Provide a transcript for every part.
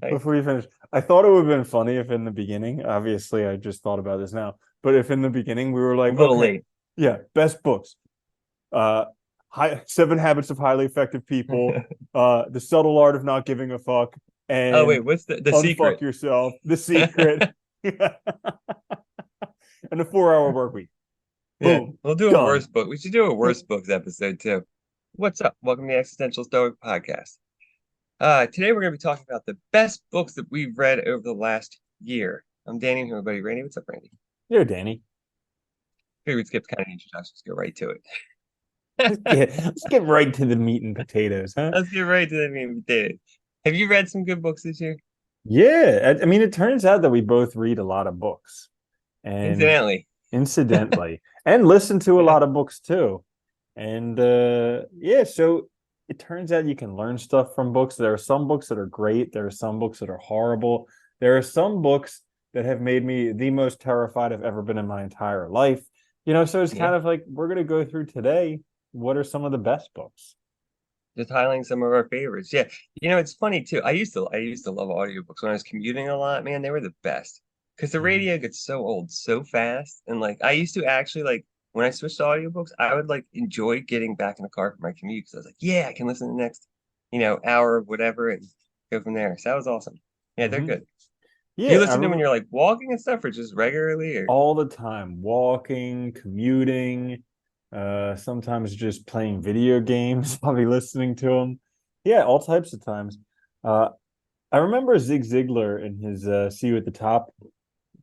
Nice. before you finish, I thought it would have been funny if in the beginning, obviously I just thought about this now, but if in the beginning we were A like, little okay, late. yeah, best books, uh, Seven Habits of Highly Effective People, The Subtle Art of Not Giving a Fuck, Oh wait, and what's the Unfuck secret? Yourself, The Secret, and The 4 Hour Work Week. Yeah, Boom, we'll do a done. worst book. We should do a worst books episode too. What's up? Welcome to the Existential Stoic podcast. Today we're going to be talking about the best books that we've read over the last year. I'm Danny, and my buddy Randy. What's up, Randy? Yo, Danny. Figured we'd skip kind of introductions, go right to it. Let's get right to the meat and potatoes, huh? Let's get right to the meat and potatoes. Have you read some good books this year? Yeah, I mean, it turns out that we both read a lot of books, and Incidentally. incidentally, and listen to a lot of books too. And yeah, so it turns out you can learn stuff from books. There are some books that are great, there are some books that are horrible. There are some books that have made me the most terrified I've ever been in my entire life. So it's Yeah. kind of like we're going to go through today what are some of the best books. Just highlighting some of our favorites. Yeah. It's funny too. I used to love audiobooks when I was commuting a lot, man. They were the best. Because the Mhm. radio gets so old so fast. And like I used to actually like when I switched to audiobooks, I would like enjoy getting back in the car for my commute because I was like, yeah, I can listen to the next, hour of whatever and go from there. So that was awesome. Yeah, they're Mhm. good. Do you Yeah, I listen to them when remember you're like walking and stuff or just regularly or all the time walking, commuting, sometimes just playing video games. I'll be listening to them. Yeah, all types of times. Uh, I remember Zig Ziglar in his See You at the Top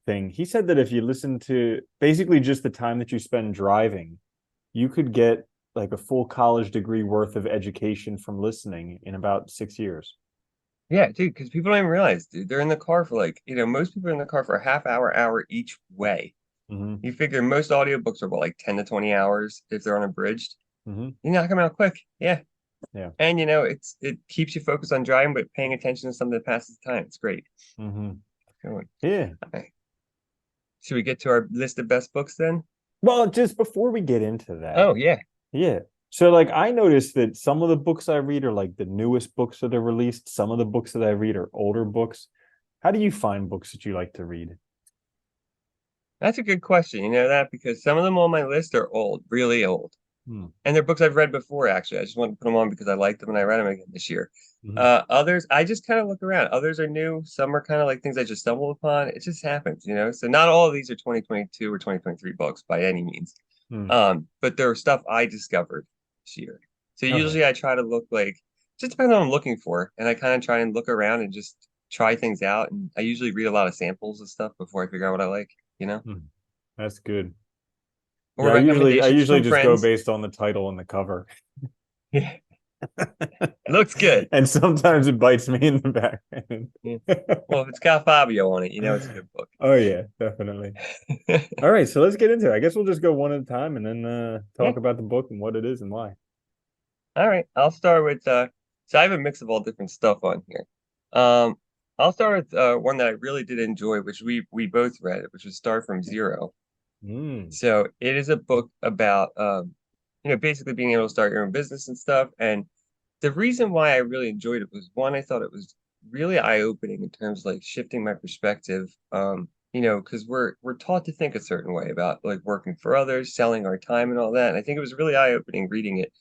thing. He said that if you listen to basically just the time that you spend driving, you could get like a full college degree worth of education from listening in about 6 years. yeah, dude, because people don't even realize, dude, they're in the car for like, most people are in the car for a half hour, hour each way. Hmm. You figure most audiobooks are about like 10 to 20 hours if they're unabridged. Hmm. You knock them out quick. Yeah. Yeah. And it keeps you focused on driving, but paying attention to something that passes the time. It's great. Hmm. Going. Yeah. All right. Should we get to our list of best books then? Well, just before we get into that, Oh yeah. yeah. So like I noticed that some of the books I read are like the newest books that are released. Some of the books that I read are older books. How do you find books that you like to read? That's a good question. You know that because some of them on my list are old, really old. Hmm. And they're books I've read before, actually. I just want to put them on because I liked them and I read them again this year. Hmm. Others, I just kind of look around. Others are new. Some are kind of like things I just stumbled upon. It just happens. So not all of these are 2022 or 2023 books by any means. Hmm. But there are stuff I discovered this year. So Okay. usually I try to look like, just depends on what I'm looking for. And I kind of try and look around and just try things out. And I usually read a lot of samples of stuff before I figure out what I like. Hmm. That's good. Or Yeah, I recommendations usually from just go friends. based on the title and the cover. Yeah, looks good. And sometimes it bites me in the back. Yeah. Well, if it's got Fabio on it, it's a good book. Oh yeah, definitely. All right, so let's get into it. I guess we'll just go one at a time and then Yeah. talk about the book and what it is and why. All right. I'll start with so I have a mix of all different stuff on here. Um, I'll start with one that I really did enjoy, which we both read, which was Start from Zero. Mm. So it is a book about basically being able to start your own business and stuff. And the reason why I really enjoyed it was one, I thought it was really eye-opening in terms of like shifting my perspective. Because we're taught to think a certain way about like working for others, selling our time and all that. And I think it was really eye-opening reading it,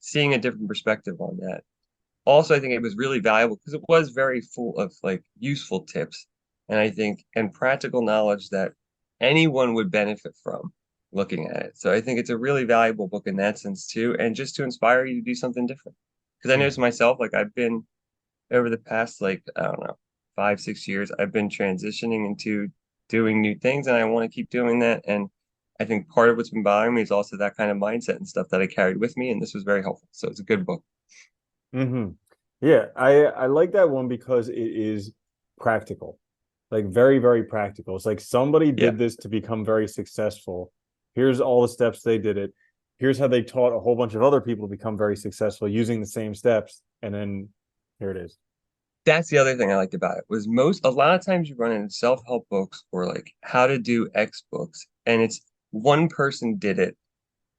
seeing a different perspective on that. Also, I think it was really valuable because it was very full of like useful tips and I think and practical knowledge that anyone would benefit from looking at it. So I think it's a really valuable book in that sense too, and just to inspire you to do something different. Because I noticed Mm. myself, like I've been over the past like I don't know 5 6 years, I've been transitioning into doing new things, and I want to keep doing that. And I think part of what's been bothering me is also that kind of mindset and stuff that I carried with me, and this was very helpful. So it's a good book. Hmm. Yeah, I like that one because it is practical. Like very, very practical. It's like somebody Yeah. did this to become very successful. Here's all the steps they did it. Here's how they taught a whole bunch of other people to become very successful using the same steps. And then here it is. That's the other thing I liked about it was a lot of times you run into self-help books or like how to do X books, and it's one person did it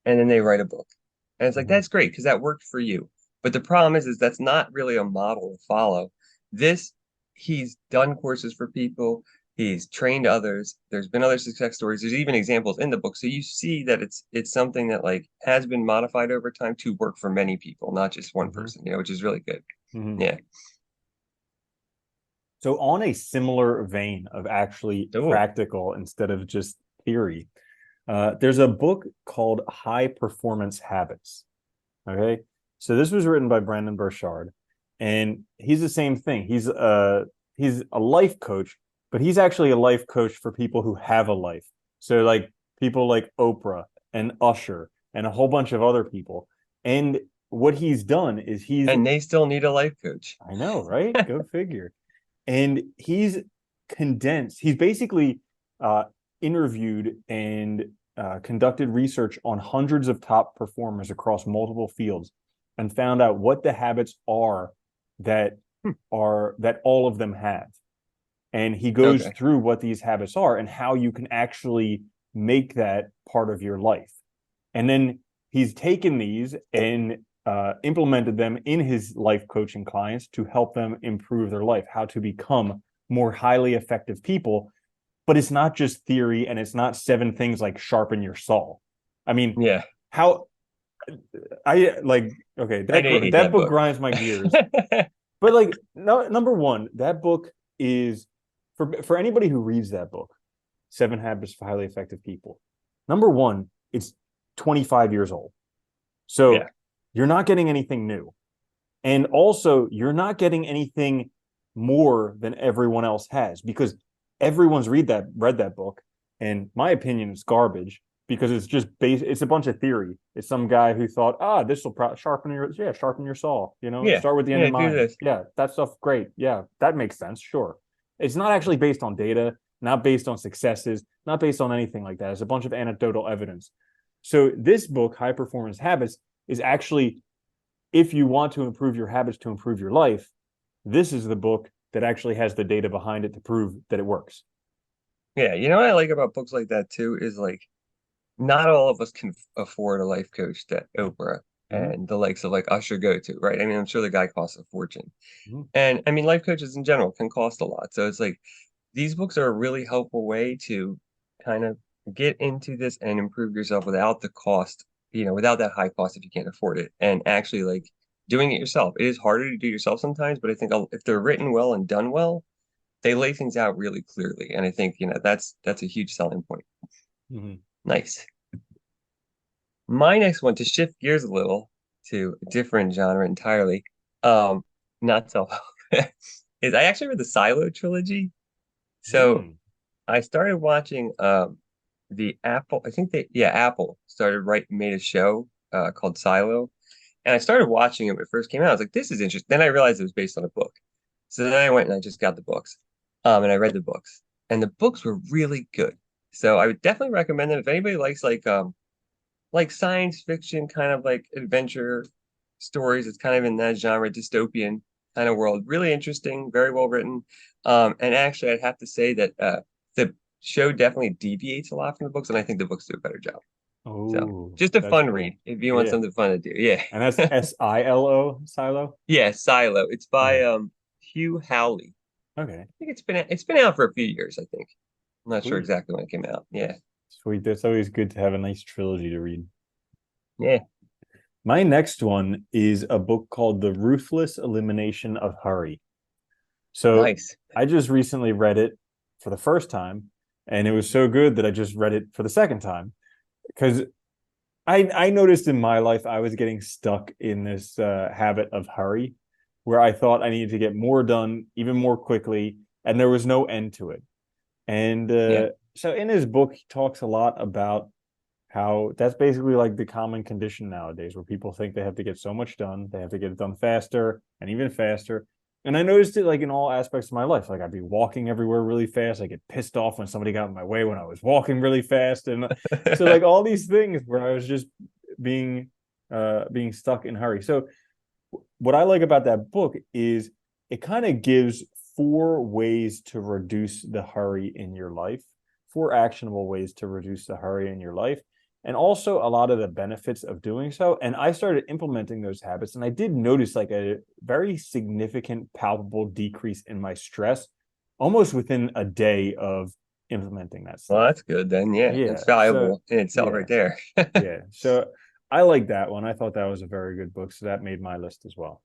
and then they write a book. And it's like Hmm. that's great because that worked for you. But the problem is that's not really a model to follow. This he's done courses for people. He's trained others. There's been other success stories. There's even examples in the book. So you see that it's something that like has been modified over time to work for many people, not just one Mm-hmm. person, which is really good. Mm-hmm. Yeah. So on a similar vein of actually Oh, practical instead of just theory, there's a book called High Performance Habits. Okay. So this was written by Brandon Burchard, and he's the same thing. He's a life coach, but he's actually a life coach for people who have a life. So like people like Oprah and Usher and a whole bunch of other people. And what he's done is and they still need a life coach. I know, right? Go figure. And he's basically uh, interviewed and conducted research on hundreds of top performers across multiple fields and found out what the habits are that Hmm. that all of them have. And he goes Okay. through what these habits are and how you can actually make that part of your life. And then he's taken these and implemented them in his life coaching clients to help them improve their life, how to become more highly effective people. But it's not just theory, and it's not 7 things like sharpen your saw. I mean, Yeah. how I like okay, I know you hate that that book book. grinds my gears. But like no, number one, that book is for anybody who reads that book, 7 Habits of Highly Effective People. Number one, it's 25 years old. Yeah. So you're not getting anything new. And also, you're not getting anything more than everyone else has because everyone's read that book. And my opinion is garbage because it's a bunch of theory. It's some guy who thought, this will sharpen your saw. Yeah. Start with the end in Yeah, do mind. this. Yeah, that stuff great. Yeah, that makes sense. Sure. It's not actually based on data, not based on successes, not based on anything like that. It's a bunch of anecdotal evidence. So this book, High Performance Habits, is actually if you want to improve your habits to improve your life, this is the book that actually has the data behind it to prove that it works. Yeah, you know what I like about books like that too is like not all of us can afford a life coach that Oprah Mm-hmm. and the likes of like Usher go to, right? I mean, I'm sure the guy costs a fortune. Mm-hmm. And I mean, life coaches in general can cost a lot. So it's like these books are a really helpful way to kind of get into this and improve yourself without the cost, without that high cost if you can't afford it, and actually like doing it yourself. It is harder to do yourself sometimes, but I think if they're written well and done well, they lay things out really clearly. And I think, that's a huge selling point. Mm-hmm. Nice. My next one, to shift gears a little to a different genre entirely, um, not self is I actually read the Silo trilogy. So Mm. I started watching the Apple, I think Apple started made a show called Silo. And I started watching it when it first came out. I was like, this is interesting. Then I realized it was based on a book. So then I went and I just got the books. And I read the books. And the books were really good. So I would definitely recommend them if anybody likes like science fiction, kind of like adventure stories. It's kind of in that genre, dystopian kind of world. Really interesting, very well written. And actually, I'd have to say that the show definitely deviates a lot from the books, and I think the books do a better job. So Oh, just a that's fun cool. read if you want Yeah. something fun to do. Yeah. And that's Silo, Silo. Yeah, Silo. It's by Okay. Hugh Howley. Okay. I think it's been out for a few years, I think. I'm not sure Sweet. exactly when it came out. Yeah. Sweet. That's always good to have a nice trilogy to read. Yeah. My next one is a book called The Ruthless Elimination of Hurry. So Nice. I just recently read it for the first time, and it was so good that I just read it for the second time because I noticed in my life I was getting stuck in this habit of hurry, where I thought I needed to get more done even more quickly, and there was no end to it. And Yeah. so in his book, he talks a lot about how that's basically like the common condition nowadays, where people think they have to get so much done, they have to get it done faster and even faster. And I noticed it like in all aspects of my life. Like I'd be walking everywhere really fast. I get pissed off when somebody got in my way when I was walking really fast. And so like all these things where I was just being being stuck in a hurry. So what I like about that book is it kind of gives 4 ways to reduce the hurry in your life, 4 actionable ways to reduce the hurry in your life. and also a lot of the benefits of doing so. And I started implementing those habits, and I did notice like a very significant, palpable decrease in my stress almost within a day of implementing that Well, stuff. that's good then. Yeah, Yeah. it's So, valuable in itself yeah. right there. Yeah. So I like that one. I thought that was a very good book. So that made my list as well.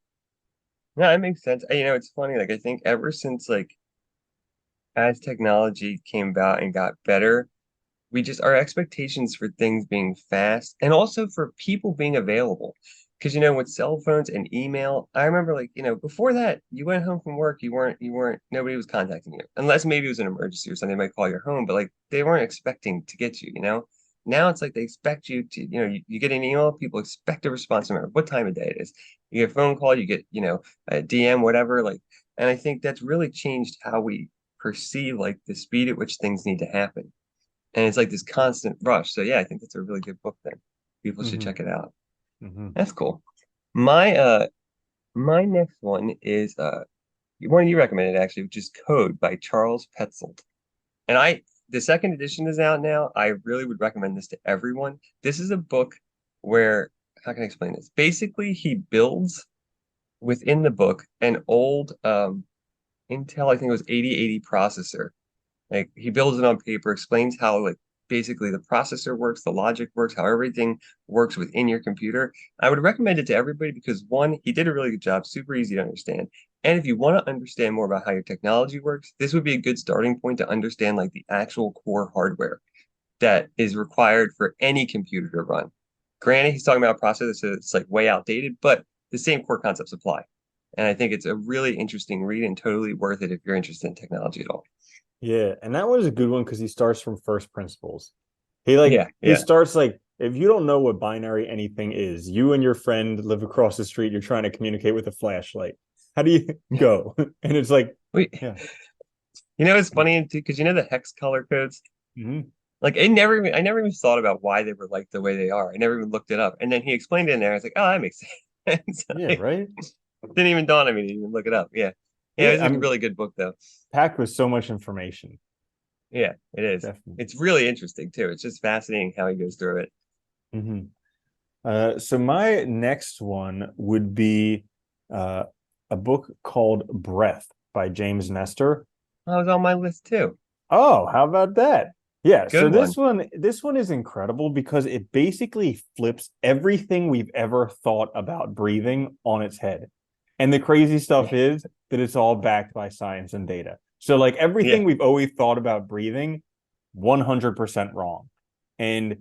No, that makes sense. It's funny. Like I think ever since like as technology came about and got better, we just our expectations for things being fast and also for people being available. Because with cell phones and email, I remember like, before that, you went home from work, you weren't nobody was contacting you. Unless maybe it was an emergency or something, they might call your home, but like they weren't expecting to get you. Now it's like they expect you to, you get an email, people expect a response no matter what time of day it is. You get a phone call, you get, a DM, whatever, like, and I think that's really changed how we perceive like the speed at which things need to happen. And it's like this constant rush. So yeah, I think that's a really good book then. People should Hmm. check it out. Hmm. That's cool. My next one is one you recommended actually, which is Code by Charles Petzold. And the second edition is out now. I really would recommend this to everyone. This is a book where, how can I explain this? Basically, he builds within the book an old Intel, I think it was 8080 processor. Like he builds it on paper, explains how like basically the processor works, the logic works, how everything works within your computer. I would recommend it to everybody because one, he did a really good job, super easy to understand. And if you want to understand more about how your technology works, this would be a good starting point to understand like the actual core hardware that is required for any computer to run. Granted, he's talking about a processor that's like way outdated, but the same core concepts apply. And I think it's a really interesting read and totally worth it if you're interested in technology at all. Yeah. And that was a good one because he starts from first principles. Yeah, He yeah. starts like, if you don't know what binary anything is, you and your friend live across the street, you're trying to communicate with a flashlight. How do you go? And it's like, Wait, yeah. it's funny too because the hex color codes. Hmm. Like I never even thought about why they were like the way they are. I never even looked it up, and then he explained it in there. I was like, oh, that makes sense. Yeah, Like, right. didn't even dawn on me to even look it up. Yeah, yeah, Yeah, it's I a mean, really good book though. packed with so much information. Yeah, it is. Definitely. It's really interesting too. It's just fascinating how he goes through it. Hmm. So my next one would be uh, a book called Breath by James Nestor. That was on my list too. Oh, how about that? Yeah, so Good one. this one is incredible because it basically flips everything we've ever thought about breathing on its head. And the crazy stuff Yeah, is that it's all backed by science and data. So like everything yeah, we've always thought about breathing, 100% wrong. And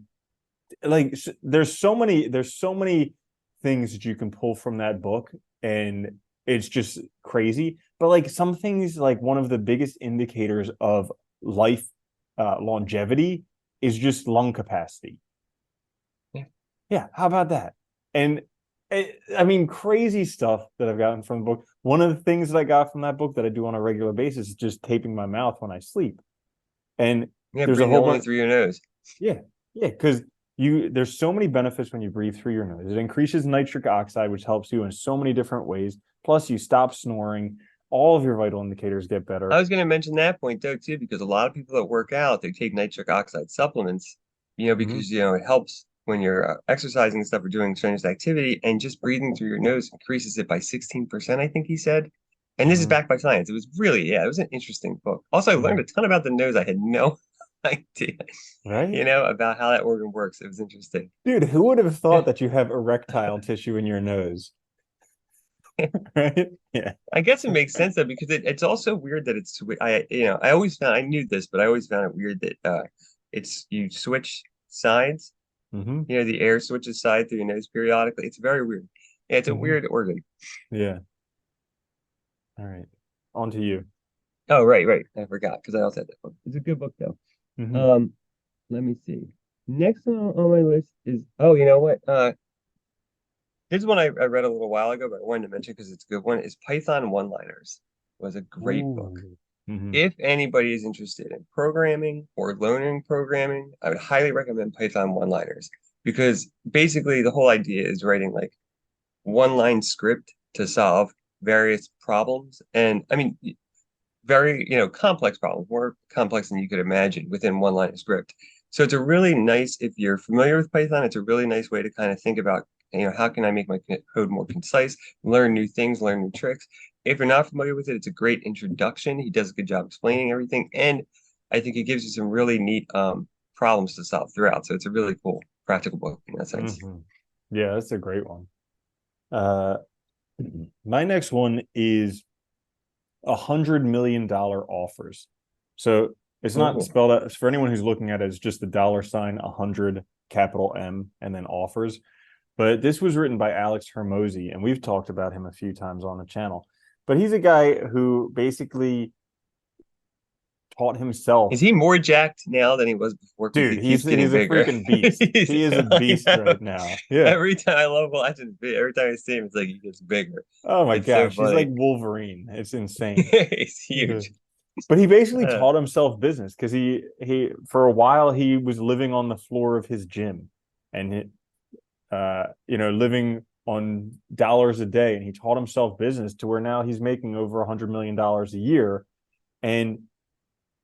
like there's so many things that you can pull from that book, and it's just crazy. But like some things, like one of the biggest indicators of life longevity is just lung capacity. yeah. Yeah, how about that? And I mean, crazy stuff that I've gotten from the book. One of the things that I got from that book that I do on a regular basis is just taping my mouth when I sleep. And Yeah, there's a breathing whole only bunch. through your nose. Yeah, yeah, because there's so many benefits when you breathe through your nose. It increases nitric oxide, which helps you in so many different ways. Plus, you stop snoring. All of your vital indicators get I better. was going to mention that point though too, because a lot of people that work out, they take nitric oxide supplements, Hmm. because it helps when you're exercising and stuff or doing strenuous activity, and just breathing through your nose increases it by 16%, I think he said. And this is Hmm. backed by science. It was really, yeah, it was an interesting book. Also, I learned Hmm. a ton about the nose. I had no idea, Right, about how that organ works. It was interesting. dude. Who would have thought Yeah. that you have erectile tissue in your nose? Right? Yeah. I guess it makes sense though, because it's also weird that I always found I knew this, but I always found it weird that it's you switch sides. Hmm. The air switches side through your nose periodically. It's very weird. Yeah, it's a Hmm. weird organ. Yeah. All right. On to you. Oh, right, right. I forgot because I also had that book. It's a good book though. Hmm. Um, Let me see. Next on my list is oh, you know what? This is one I read a little while ago, but I wanted to mention because it's a good one. Is Python One-Liners was a great book. Ooh. Hmm. If anybody is interested in programming or learning programming, I would highly recommend Python One-Liners because basically the whole idea is writing like one line script to solve various problems. And I mean, very, complex problems, more complex than you could imagine within one line of script. So it's a really nice, if you're familiar with Python, it's a really nice way to kind of think about, how can I make my code more concise, learn new things, learn new tricks. If you're not familiar with it, it's a great introduction. He does a good job explaining everything, and I think it gives you some really neat problems to solve throughout. So it's a really cool practical book in that sense. Hmm. Yeah, that's a great one. Uh, my next one is $100 million offers. So it's not Oh, spelled out for anyone who's looking at it. It's just the $, 100, capital M, and then offers. But this was written by Alex Hermosi, and we've talked about him a few times on the channel. But he's a guy who basically taught is himself. he more jacked now than he was before? Because Dude, he keeps getting he's a bigger. freaking beast. He is a I beast know. right now. Yeah. Every time I love watching, every time I see him, it's like he gets bigger. Oh my It's so gosh, he's like funny. Wolverine. It's insane. He's Yeah. huge. But he basically Uh, taught himself business because he for a while he was living on the floor of his gym and living on dollars a day, and he taught himself business to where now he's making over $100 million a year. And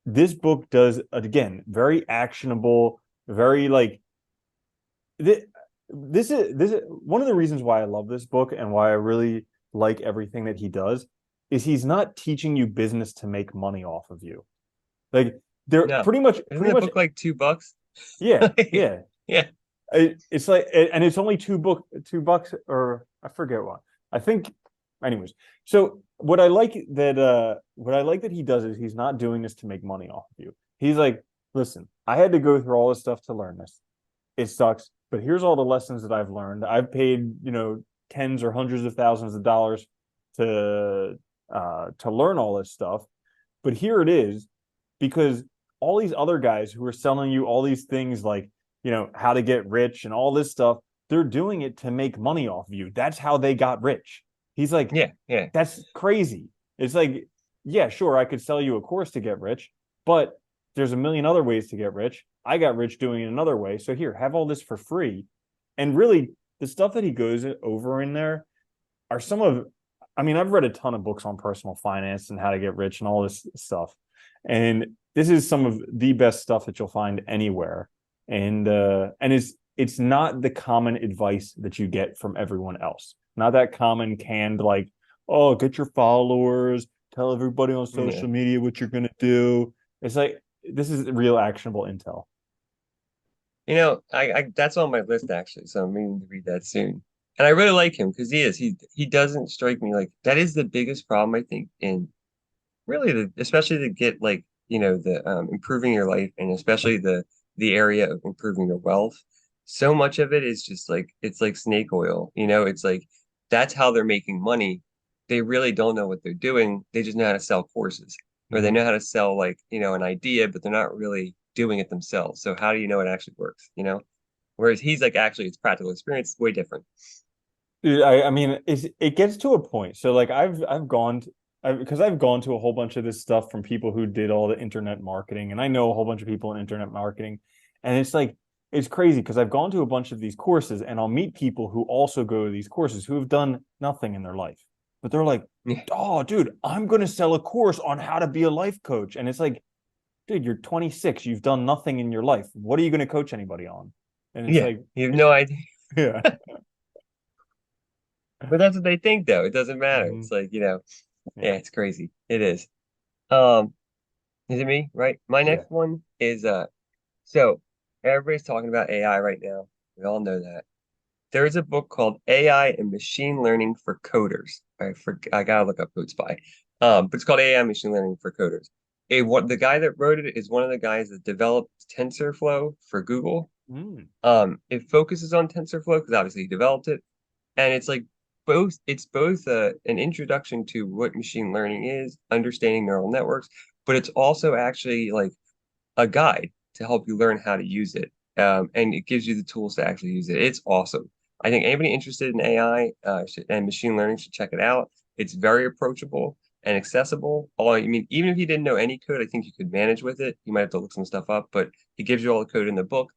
this book does, again, very actionable, very like this is one of the reasons why I love this book and why I really like everything that he does is he's not teaching you business to make money off of you. Like they're no, isn't pretty the much book like $2? yeah, yeah. Yeah, It's like, and it's only $2, or I forget what. I think, anyways. So what I like that he does is he's not doing this to make money off of you. He's like, listen, I had to go through all this stuff to learn this. It sucks, but here's all the lessons that I've learned. I've paid, tens or hundreds of thousands of dollars to learn all this stuff. But here it is, because all these other guys who are selling you all these things like, how to get rich and all this stuff, they're doing it to make money off of you. That's how they got rich. He's like, yeah, yeah, that's crazy. It's like, yeah, sure, I could sell you a course to get rich, but there's a million other ways to get rich. I got rich doing it another way. So here, have all this for free. And really, the stuff that he goes over in there are some of, I mean, I've read a ton of books on personal finance and how to get rich and all this stuff. And this is some of the best stuff that you'll find anywhere. And it's not the common advice that you get from everyone else. Not that common canned like, oh, get your followers, tell everybody on yeah. social media what you're gonna do. It's like this is real actionable intel. I that's on my list actually, so I'm meaning to read that soon. And I really like him because he doesn't strike me like that is the biggest problem I think in really especially to get like the improving your life and especially the area of improving your wealth. So much of it is just like it's like snake oil, it's like that's how they're making money. They really don't know what they're doing. They just know how to sell courses, or they Mm-hmm. know how to sell like an idea, but they're not really doing it themselves. So how do you know it actually works? Whereas he's like actually it's practical experience, way different. Dude, I mean, it gets to a point. So like because I've gone to a whole bunch of this stuff from people who did all the internet marketing, and I know a whole bunch of people in internet marketing, and it's like it's crazy because I've gone to a bunch of these courses, and I'll meet people who also go to these courses who have done nothing in their life, but they're like, Yeah, "Oh, dude, I'm going to sell a course on how to be a life coach," and it's like, dude, you're 26, you've done nothing in your life. What are you going to coach anybody on? And it's yeah, like, you have no idea. yeah. But that's what they think though. It doesn't matter. Mhm. It's like, yeah, Yeah. it's crazy. It is. Um, is it me? Right? My Yeah. next one is so everybody's talking about AI right now. We all know that. There is a book called AI and Machine Learning for Coders. I gotta look up who it's by. But it's called AI and Machine Learning for Coders. The guy that wrote it is one of the guys that developed TensorFlow for Google. Mm. It focuses on TensorFlow because obviously he developed it, and it's both an introduction to what machine learning is, understanding neural networks, but it's also actually like a guide to help you learn how to use it. And it gives you the tools to actually use it. It's awesome. I think anybody interested in AI and machine learning should check it out. It's very approachable and accessible. I mean, even if you didn't know any code, I think you could manage with it. You might have to look some stuff up, but he gives you all the code in the book.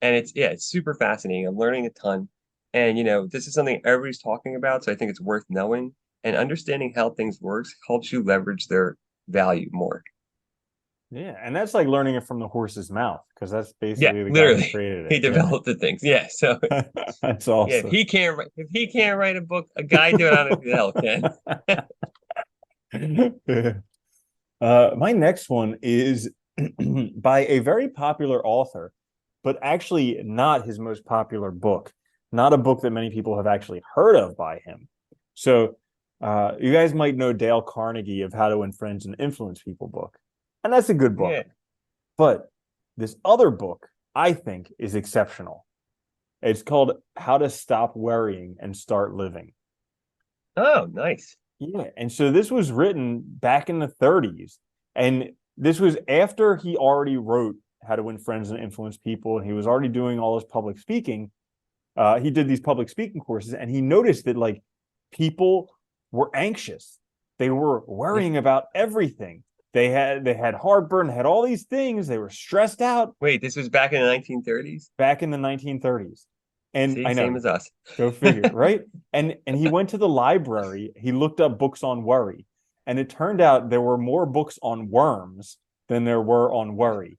And it's super fascinating. I'm learning a ton. And this is something everybody's talking about, so I think it's worth knowing. And understanding how things works helps you leverage their value more. Yeah, and that's like learning it from the horse's mouth because that's Yeah, basically the guy who literally. created He it. Yeah, developed the things. Yeah. So that's yeah, awesome. if he can't write a book, a guy do it, I don't know who the hell can. My next one is by a very popular author, but actually not his most popular book, not a book that many people have actually heard of by him. So, you guys might know Dale Carnegie of How to Win Friends and Influence People book, and that's a good book. Yeah. But this other book, I think, is exceptional. It's called How to Stop Worrying and Start Living. Oh, nice. Yeah, and so this was written back in the 30s, and this was after he already wrote How to Win Friends and Influence People, and he was already doing all his public speaking. He did these public speaking courses, and he noticed that like people were anxious, they were Yeah. worrying about everything. They had heartburn, had all these things. They were stressed out Wait, this was back in the 1930s? back in the 1930s, and See, I same know, as us. go figure, right? And he went to the library, he looked up books on worry, and it turned out there were more books on worms than there were on worry.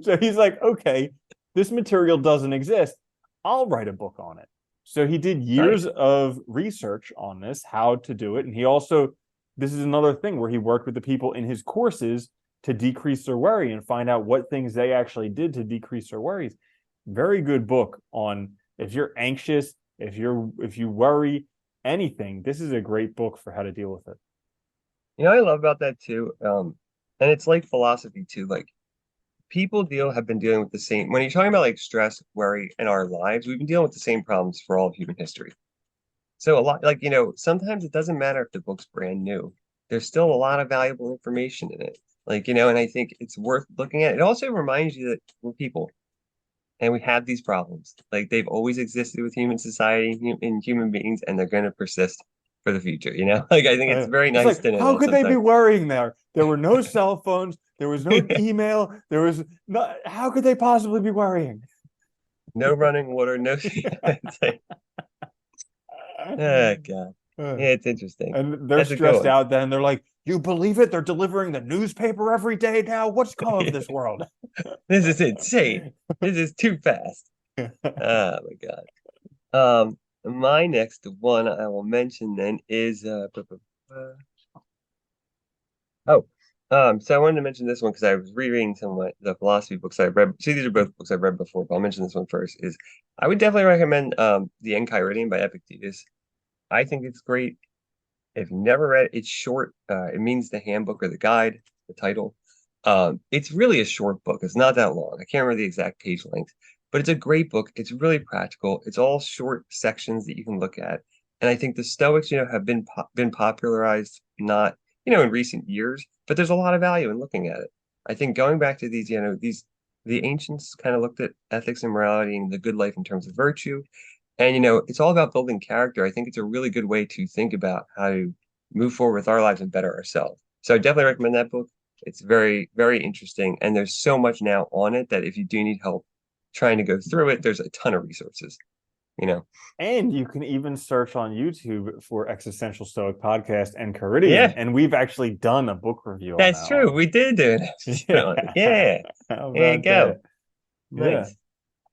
So he's like, okay, this material doesn't exist. I'll write a book on it. So he did years Nice. of research on this, how to do it. And he also, this is another thing where he worked with the people in his courses to decrease their worry and find out what things they actually did to decrease their worries. Very good book on if you're anxious, if you worry anything, this is a great book for how to deal with it. I love about that too. And it's like philosophy too. Like people have been dealing with the same when you're talking about like stress, worry, in our lives, we've been dealing with the same problems for all of human history. So a lot like, sometimes it doesn't matter if the book's brand new. There's still a lot of valuable information in it. Like, and I think it's worth looking at. It also reminds you that we're people and we have these problems. Like they've always existed with human society and human beings, and they're going to persist for the future. Like I think it's very It's nice like, to know how that could they be sometimes. worrying there? There were no cell phones, there was no email, there was no, how could they possibly be worrying? No running water, no. It's like, oh God. Yeah, it's interesting. And they're That's a good stressed one. out then. They're like, you believe it? They're delivering the newspaper every day now. What's come of this world? This is insane. This is too fast. Oh my God. My next one I will mention then is oh, so I wanted to mention this one because I was rereading some of the philosophy books I've read. See, these are both books I've read before, but I'll mention this one first. Is I would definitely recommend the Enkai Reading by Epictetus. I think it's great. If you never read it, it's short. It means the handbook or the guide, the title. It's really a short book. It's not that long. I can't remember the exact page length, but it's a great book. It's really practical. It's all short sections that you can look at. And I think the Stoics, have been popularized not, in recent years, but there's a lot of value in looking at it. I think going back to the ancients kind of looked at ethics and morality and the good life in terms of virtue. And it's all about building character. I think it's a really good way to think about how to move forward with our lives and better ourselves. So I definitely recommend that book. It's very, very interesting. And there's so much now on it that if you do need help trying to go through it, there's a ton of resources, you know. And you can even search on YouTube for Existential Stoic Podcast and Caridian. Yeah, And we've actually done a book review on that's that true. one. We did do it. Yeah. Yeah. How There you about go. that? Yeah.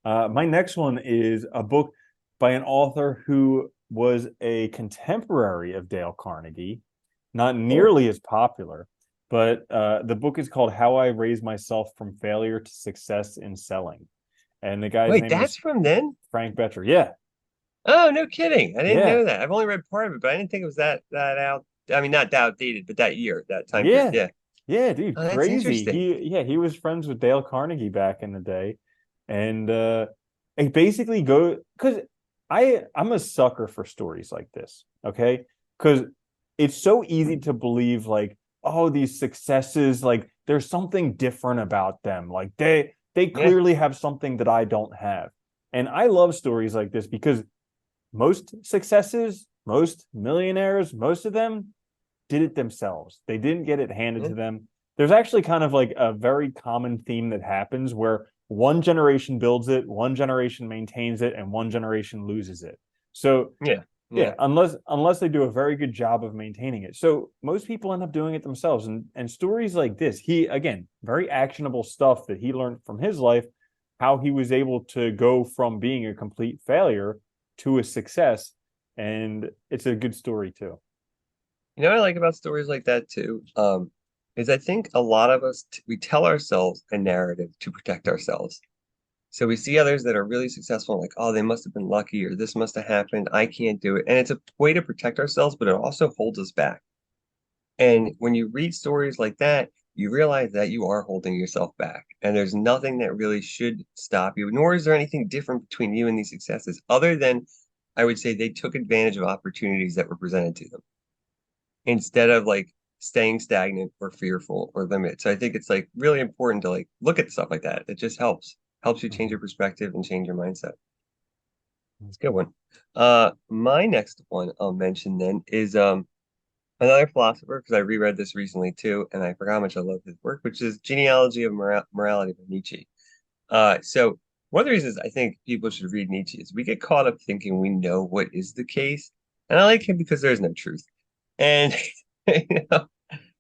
Nice. My next one is a book by an author who was a contemporary of Dale Carnegie, not Cool. nearly as popular, but the book is called How I Raised Myself from Failure to Success in Selling. And the guy's Wait, name that's is from then? Frank Betcher. Yeah. Oh, no kidding. I didn't Yeah. know that. I've only read part of it, but I didn't think it was that out. I mean, not that outdated, but that year, that time period. Yeah. Yeah. Yeah, dude, Oh, that's crazy. interesting. He was friends with Dale Carnegie back in the day. And it basically go because I'm a sucker for stories like this, okay? Because it's so easy to believe like, oh, these successes, like there's something different about them. Like they Yeah. clearly have something that I don't have. And I love stories like this because most successes, most millionaires, most of them did it themselves. They didn't get it handed Yeah. to them. There's actually kind of like a very common theme that happens where one generation builds it, one generation maintains it, and one generation loses it. So Yeah. Yeah, Yeah. unless they do a very good job of maintaining it. So most people end up doing it themselves. And stories like this, he again, very actionable stuff that he learned from his life, how he was able to go from being a complete failure to a success. And it's a good story too. You know what I like about stories like that too? Is I think a lot of us we tell ourselves a narrative to protect ourselves. So we see others that are really successful, like, oh, they must have been lucky, or this must have happened. I can't do it. And it's a way to protect ourselves, but it also holds us back. And when you read stories like that, you realize that you are holding yourself back. And there's nothing that really should stop you, nor is there anything different between you and these successes, other than I would say they took advantage of opportunities that were presented to them instead of like staying stagnant or fearful or limited. So I think it's like really important to like look at stuff like that. It just helps you change Mhm. your perspective and change your mindset. It's a good Okay. one. My next one I'll mention then is another philosopher because I reread this recently too, and I forgot how much I love his work, which is Genealogy of Morality by Nietzsche. So one of the reasons I think people should read Nietzsche is we get caught up thinking we know what is the case, and I like him because there's no truth, and you know,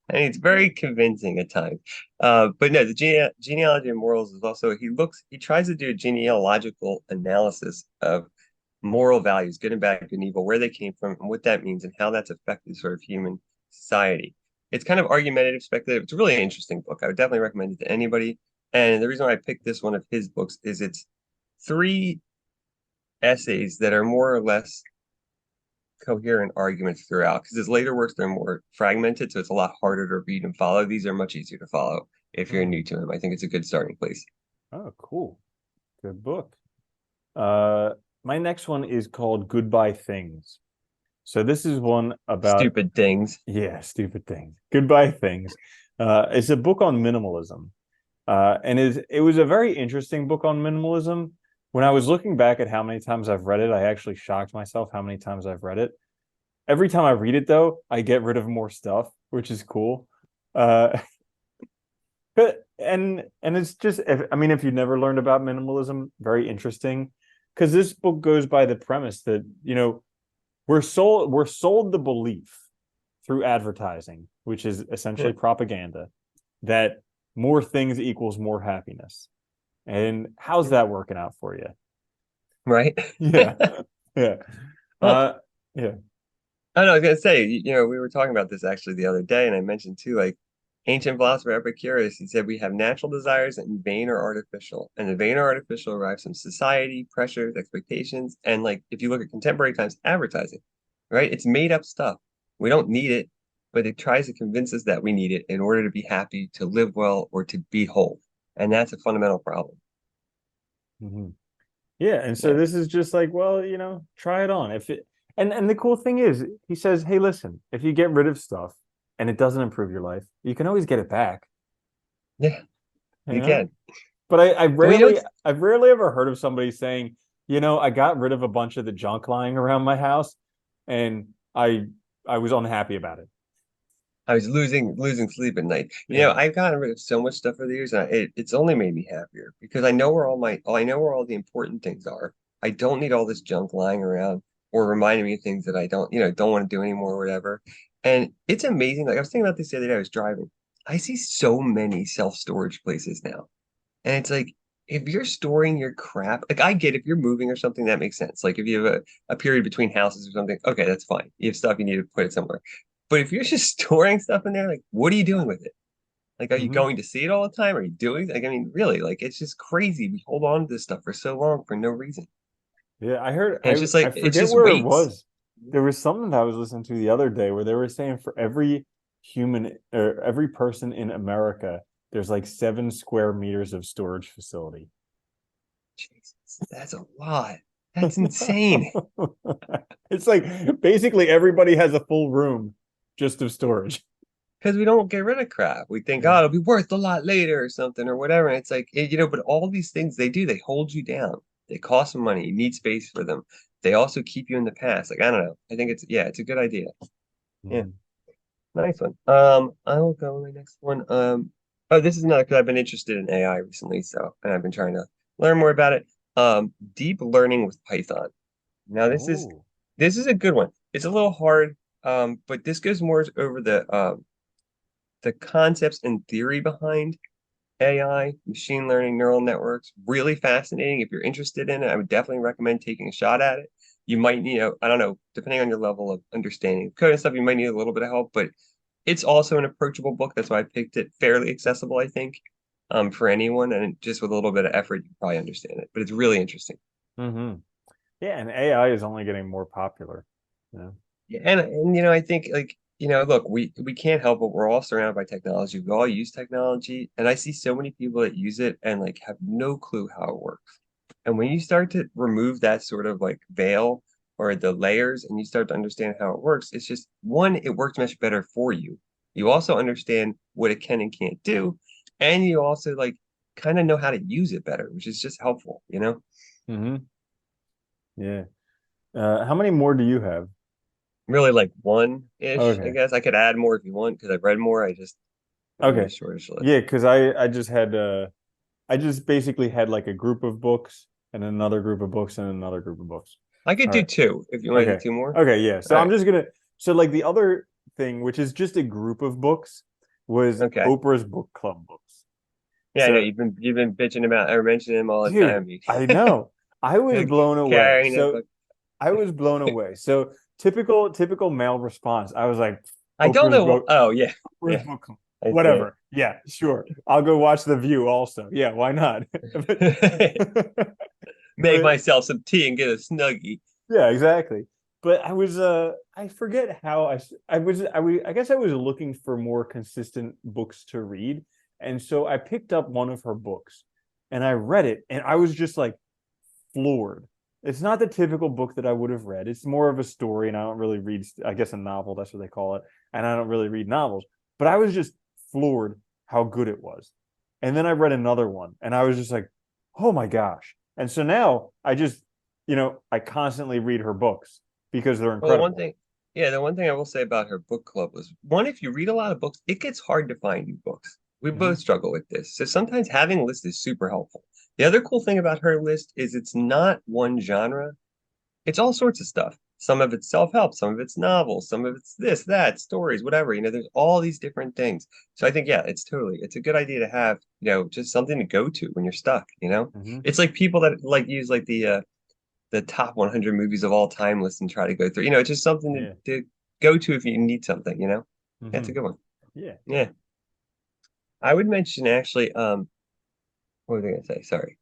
and it's very convincing at times. But no, the genealogy of morals is also he tries to do a genealogical analysis of moral values, good and bad, good and evil, where they came from, and what that means, and how that's affected sort of human society. It's kind of argumentative, speculative. It's a really interesting book. I would definitely recommend it to anybody. And the reason why I picked this one of his books is it's three essays that are more or less coherent arguments throughout. Because his later works, they're more fragmented, so it's a lot harder to read and follow. These are much easier to follow if you're new Mm. to him. I think it's a good starting place. Oh, cool. Good book. Uh, my next one is called Goodbye Things. So this is one about, Stupid things. yeah, stupid things. Goodbye Things. It's a book on minimalism. And it was a very interesting book on minimalism. When I was looking back at how many times I've read it, I actually shocked myself how many times I've read it. Every time I read it, though, I get rid of more stuff, which is cool. Uh, but and it's just, I mean, if you've never learned about minimalism, very interesting, because this book goes by the premise that we're sold the belief through advertising, which is Yeah. essentially propaganda, that more things equals more happiness. And how's that working out for you? Right? Yeah. Yeah. Well, Uh yeah. I know, I was gonna say, we were talking about this actually the other day, and I mentioned too, like ancient philosopher Epicurus, he said we have natural desires and vain or artificial. And the vain or artificial arrives from society, pressures, expectations, and like if you look at contemporary times, advertising, right? It's made up stuff. We don't need it, but it tries to convince us that we need it in order to be happy, to live well, or to be whole. And that's a fundamental problem. Mhm. Yeah, and so Yeah. this is just like, well, try it on. If it and the cool thing is, he says, "Hey, listen, if you get rid of stuff and it doesn't improve your life, you can always get it back." Yeah, You you know? can. But I Well, rarely I've rarely ever heard of somebody saying, I got rid of a bunch of the junk lying around my house and I was unhappy about it. I was losing sleep at night. Yeah. I've gotten rid of so much stuff over the years, and it's only made me happier because I know where all the important things are. I don't need all this junk lying around or reminding me of things that I don't want to do anymore or whatever. And it's amazing. Like I was thinking about this the other day, I was driving. I see so many self-storage places now. And it's like if you're storing your crap, like I get if you're moving or something, that makes sense. Like if you have a period between houses or something, okay, that's fine. You have stuff you need to put it somewhere. But if you're just storing stuff in there, like what are you doing with it? Like, are you Hmm. going to see it all the time? Are you doing like I mean, really, like it's just crazy. We hold on to this stuff for so long for no reason. Yeah, I heard And it's just I like it's forget just where it weights. was. There was something that I was listening to the other day where they were saying for every human or every person in America, there's like 7 square meters of storage facility. Jesus, that's a lot. That's insane. It's like basically everybody has a full room just of storage. Because we don't get rid of crap. We think, Yeah. oh, it'll be worth a lot later or something or whatever. And it's like, but all these things they do, they hold you down. They cost money. You need space for them. They also keep you in the past. Like, I don't know. I think it's a good idea. Yeah, Mhm. nice one. I will go with my next one. Oh, this is another because I've been interested in AI recently, and I've been trying to learn more about it. Deep learning with Python. Now, this is Oh. This is a good one. It's a little hard, but this goes more over the concepts and theory behind AI, machine learning, neural networks. Really fascinating. If you're interested in it, I would definitely recommend taking a shot at it. You might need, I don't know, depending on your level of understanding of code and stuff, you might need a little bit of help, but it's also an approachable book. That's why I picked it. Fairly accessible, I think, for anyone, and just with a little bit of effort, you can probably understand it. But it's really interesting. Hmm. Yeah, and AI is only getting more popular. Yeah. Yeah, and I think like look, we can't help it. We're all surrounded by technology. We all use technology, and I see so many people that use it and like have no clue how it works. And when you start to remove that sort of like veil or the layers, and you start to understand how it works, it's just one, it works much better for you. You also understand what it can and can't do, and you also like kind of know how to use it better, which is just helpful, you know? Hmm. Yeah. How many more do you have? Really like one-ish, I Okay. guess. I could add more if you want because I've read more. I just really Okay. a shortish list. Yeah, because I just had I just basically had like a group of books and another group of books and another group of books. I could All do right. two if you want to do Okay. two more. Okay, yeah. All So I'm right. just gonna so like the other thing, which is just a group of books, was Okay. Oprah's book club books. Yeah, I know So you've been bitching about or mentioning him all the dude, time. I know. I was Like, blown away. carrying that So book. I was blown away. So typical male response. I was like, I don't Oprah's know. book, Oh yeah, Oprah's yeah. book club. I see Whatever. Yeah, sure. I'll go watch The View also. Yeah, why not? but, it. Make but myself some tea and get a snuggie. yeah, exactly. But I was I forget how I guess I was looking for more consistent books to read. And so I picked up one of her books and I read it and I was just like floored. It's not the typical book that I would have read. It's more of a story, and I don't really read, I guess, a novel, that's what they call it. And I don't really read novels. But I was just floored how good it was. And then I read another one, and I was just like, oh my gosh. And so now I just, I constantly read her books because they're Well, the one incredible. thing, yeah, the one thing I will say about her book club was one, if you read a lot of books, it gets hard to find new books. We Hmm. both struggle with this. So sometimes having a list is super helpful. The other cool thing about her list is it's not one genre. It's all sorts of stuff. Some of it's self-help, some of it's novels, some of it's this, that, stories, whatever. There's all these different things. So I think, yeah, it's a good idea to have, just something to go to when you're stuck. Hmm. It's like people that like use like the top 100 movies of all time list and try to go through. It's just something Yeah. to go to if you need something. That's Hmm. a good one. Yeah. Yeah. I would mention actually, what was I gonna say? Sorry.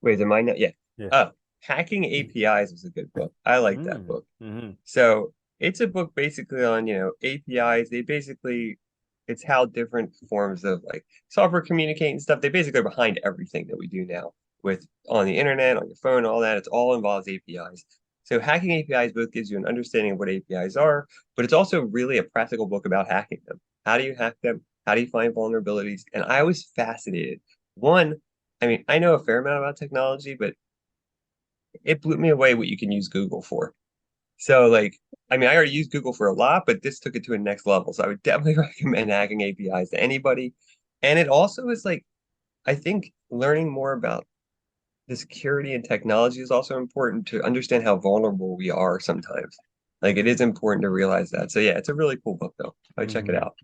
Wait, is it mine now? Yeah. Yeah. Uh, Hacking APIs was a good book. I like that Mm. book. Hmm. So it's a book basically on, APIs. It's how different forms of like software communicate and stuff. They basically are behind everything that we do now with on the internet, on your phone, all that. It's all involves APIs. So hacking APIs both gives you an understanding of what APIs are, but it's also really a practical book about hacking them. How do you hack them? How do you find vulnerabilities? And I was fascinated. One, I mean, I know a fair amount about technology, but it blew me away what you can use Google for. So like, I mean, I already use Google for a lot, but this took it to a next level. So I would definitely recommend hacking APIs to anybody. And it also is like, I think learning more about the security and technology is also important to understand how vulnerable we are sometimes. Like it is important to realize that. So yeah, it's a really cool book though. I would check it Hmm. out.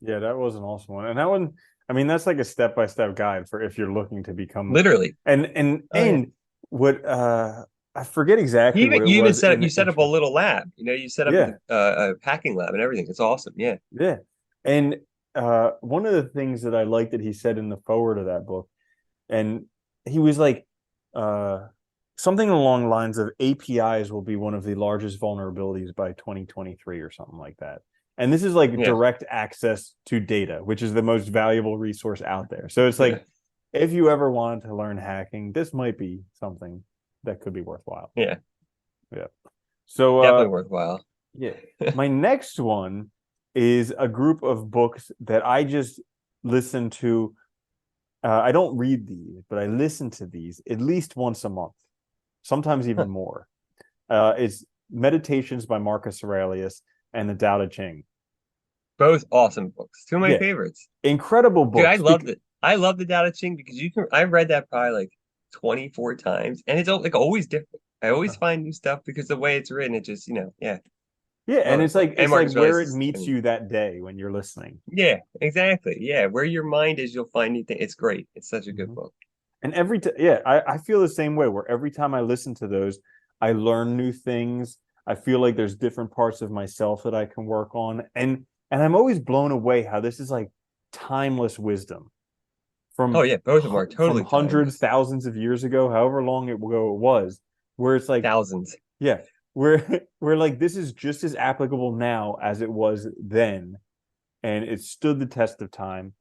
Yeah, that was an awesome one. And that one, I mean, that's like a step-by-step guide for if you're looking to become Literally. Oh yeah. and what I forget exactly You what even it you even was set up in you the set up a intro. little lab. You set up Yeah, a hacking lab and everything. It's awesome. Yeah. yeah. And one of the things that I liked that he said in the forward of that book, and he was like uh something along the lines of APIs will be one of the largest vulnerabilities by 2023 or something like that. And this is like Yeah. direct access to data, which is the most valuable resource out there. So it's Yeah. like if you ever wanted to learn hacking, this might be something that could be worthwhile. Yeah. Yeah. So Definitely worthwhile. yeah. My next one is a group of books that I just listen to. I don't read these, but I listen to these at least once a month, sometimes Huh. even more. It's Meditations by Marcus Aurelius and the Tao Te Ching. Both awesome books. Two of my Yeah, favorites. incredible Dude, I books. loved it. I love the Tao Te Ching because I read that probably like 24 times and it's like always different. I always find new stuff because the way it's written, it just, yeah, Yeah, love and this book. And it's like Marcus where it Aurelius meets you that day when you're listening. yeah, exactly. Yeah, where your mind is, you'll find new things. It's great. It's such a good Mhm. book. And every time, yeah, I feel the same way where every time I listen to those, I learn new things. I feel like there's different parts of myself that I can work on. And I'm always blown away how this is like timeless wisdom Oh from yeah, both of them are from totally hundreds, timeless. thousands of years ago, however long ago it was, where it's like, Thousands. yeah, where like this is just as applicable now as it was then, and it stood the test of time.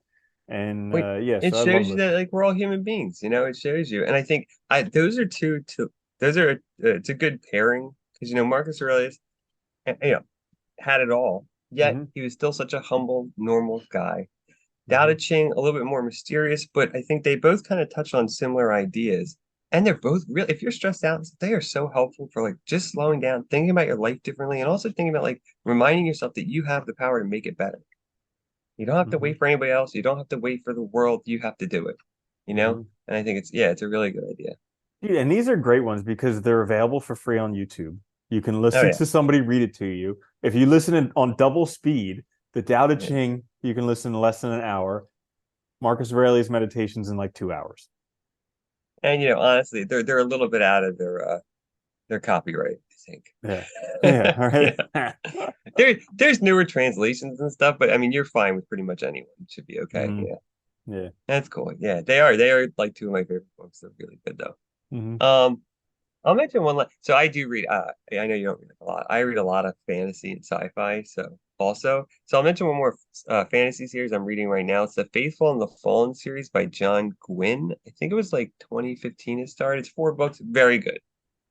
And Wait, yeah, it so I love shows you that listening. like we're all human beings, it shows you. And I think I those are two to those are it's a good pairing because Marcus Aurelius, had it all. Yet Hmm. he was still such a humble, normal guy. Dao Hmm. De Ching, a little bit more mysterious, but I think they both kind of touch on similar ideas. And they're both real. If you're stressed out, they are so helpful for like just slowing down, thinking about your life differently, and also thinking about like reminding yourself that you have the power to make it better. You don't have to Hmm. wait for anybody else. You don't have to wait for the world. You have to do it, you know? Hmm. And I think it's a really good idea. Dude, and these are great ones because they're available for free on YouTube. You can Oh listen yeah. to somebody read it to you. If you listen on double speed, the Tao Te Yeah. Ching, you can listen in less than an hour. Marcus Aurelius meditations in like 2 hours. And honestly, they're a little bit out of their copyright, I Yeah. Yeah. All think. right. There's newer translations and stuff, but I mean you're fine with pretty much anyone. It should be okay. Hmm. Yeah. Yeah. That's cool. Yeah, they are like two of my favorite books. They're really good though. Hmm. I'll mention one. So I do read. I know you don't read a lot. I read a lot of fantasy and sci-fi. So I'll mention one more fantasy series I'm reading right now. It's the Faithful and the Fallen series by John Gwynne. I think it was like 2015 it started. It's 4 books. Very good.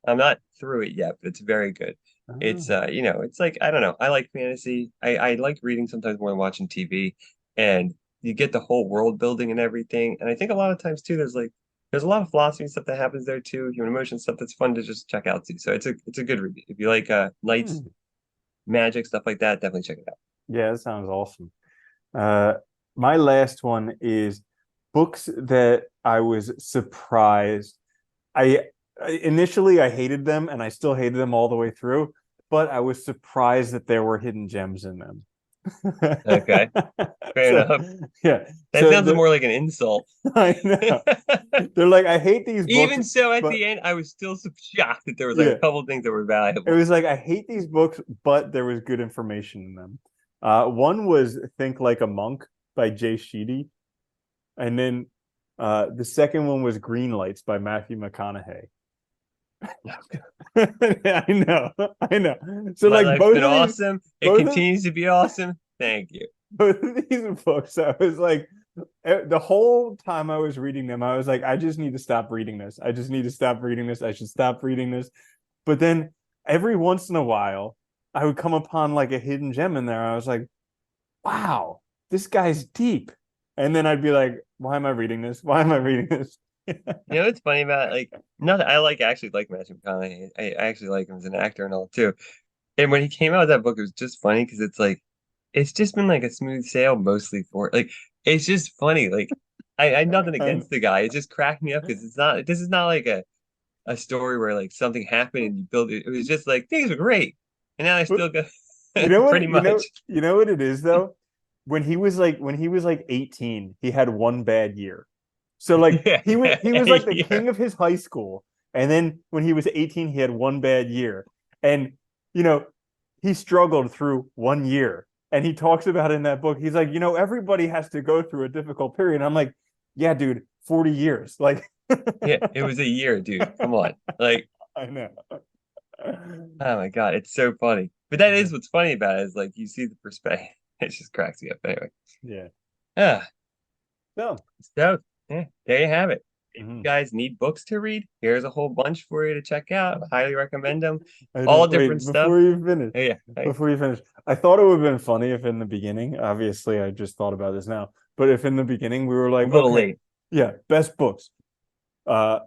I'm not through it yet, but it's very good. It's Oh. it's like I don't know. I like fantasy. I like reading sometimes more than watching TV, and you get the whole world building and everything. And I think a lot of times too, there's a lot of philosophy stuff that happens there too, human emotion stuff that's fun to just check out too. So it's a good read. If you like knights, Hmm. magic, stuff like that, definitely check it out. Yeah, that sounds awesome. Uh, my last one is books that I was surprised. I initially I hated them and I still hated them all the way through, but I was surprised that there were hidden gems in them. Okay, fair So enough. yeah, That so sounds more like an insult. I know they're like I hate these books, Even so, at but the end, I was still so shocked that there was like a yeah, couple things that were it valuable. was like I hate these books, but there was good information in them. One was Think Like a Monk by Jay Sheedy, and then the second one was Green Lights by Matthew McConaughey. I know, I know. So My like life's been awesome. It both of continues to be awesome. Thank you. both of these books, I was like, the whole time I was reading them, I was like, I just need to stop reading this. I just need to stop reading this. I should stop reading this. But then every once in a while, I would come upon like a hidden gem in there. I was like, wow, this guy's deep. And then I'd be like, why am I reading this? Why am I reading this? You know what's funny about like not that I actually like Matthew McConaughey. I actually like him as an actor and all too. And when he came out with that book, it was just funny because it's like it's just been like a smooth sail mostly for like it's just funny. Like I nothing against the guy. It just cracked me up because it's not this is not like a story where like something happened and you build it. It was just like things were great. And now I But still go you know pretty what? much. You know what it is though? When he was like 18, he had one bad year. So like Yeah, he was like the yeah. king of his high school. And then when he was 18, he had one bad year. And you know, he struggled through 1 year. And he talks about it in that book. He's like, everybody has to go through a difficult period. And I'm like, yeah, dude, 40 years. Like Yeah, it was a year, dude. Come on. Like, I know. oh my God, it's so funny. But that is what's funny about it is like you see the perspective. It just cracks me up. Anyway. Yeah. Ah, So, so yeah, there you have it. If you mhm. guys need books to read, here's a whole bunch for you to check out. I highly recommend them. I know. All different Wait, stuff. Oh, yeah, before you finish, I thought it would have been funny if in the beginning, obviously, I just thought about this now, but if in the beginning we were a like, little okay, late. yeah, best books, uh,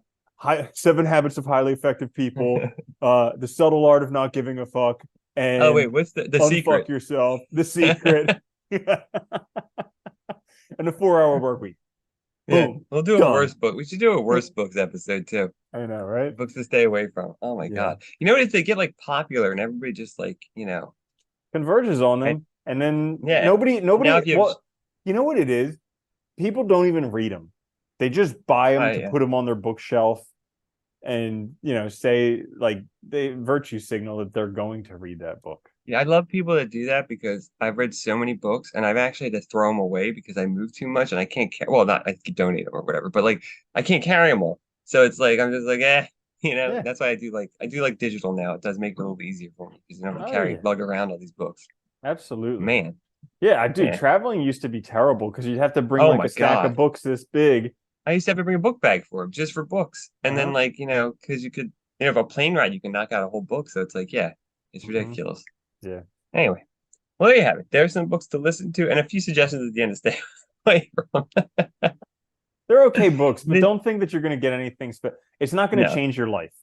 7 Habits of Highly Effective People, The Subtle Art of Not Giving a Fuck, Oh wait, and what's the Unfuck secret? Yourself, The Secret, and The 4 Hour Work Week. Yeah, Boom, we'll do a done. worst book. We should do a worst books episode too. I know, right? Books to stay away from. Oh my Yeah. God. You know what? If they get like popular and everybody just like, Converges on and them, and then yeah. Now if you have, well, you know what it is? People don't even read them. They just buy them to yeah. put them on their bookshelf and, say like they virtue signal that they're going to read that book. Yeah, I love people that do that because I've read so many books and I've actually had to throw them away because I move too much and I can't well, not I could donate them or whatever, but like I can't carry them all. So it's like I'm just like, Yeah. that's why I do like digital now. It does make it a little easier for me because you don't have to Oh carry yeah. lug around all these books. Absolutely. Man, Yeah, I do. yeah. Traveling used to be terrible because you'd have to bring Oh like my a stack of God. books this big. I used to have to bring a book bag for them just for books. And Uh-huh. then like, because you could, if a plane ride, you can knock out a whole book. So it's like, yeah, it's Hmm. ridiculous. Yeah. Anyway, well, there you have it. There's some books to listen to and a few suggestions at the end to stay away from. They're okay books, but The- don't think that you're going to get anything it's not going to no, change your life.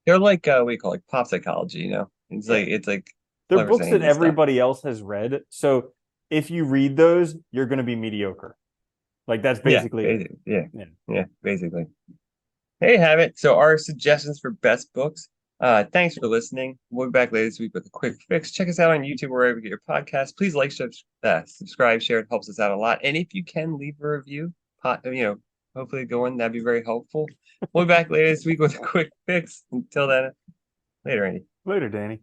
they're like what do you call it, like pop psychology, Yeah. It's like They're clever books that saying and stuff. everybody else has read. So if you read those, you're going to be mediocre. Like that's Yeah, basically it. basically. Yeah, Yeah. yeah, basically. There you have it. So our suggestions for best books. Thanks for listening. We'll be back later this week with a quick fix. Check us out on YouTube wherever you get your podcasts. Please like, subscribe, share. It helps us out a lot. And if you can leave a review, hopefully go in. That'd be very helpful. We'll be back later this week with a quick fix. Until then, later, Andy. Later, Danny.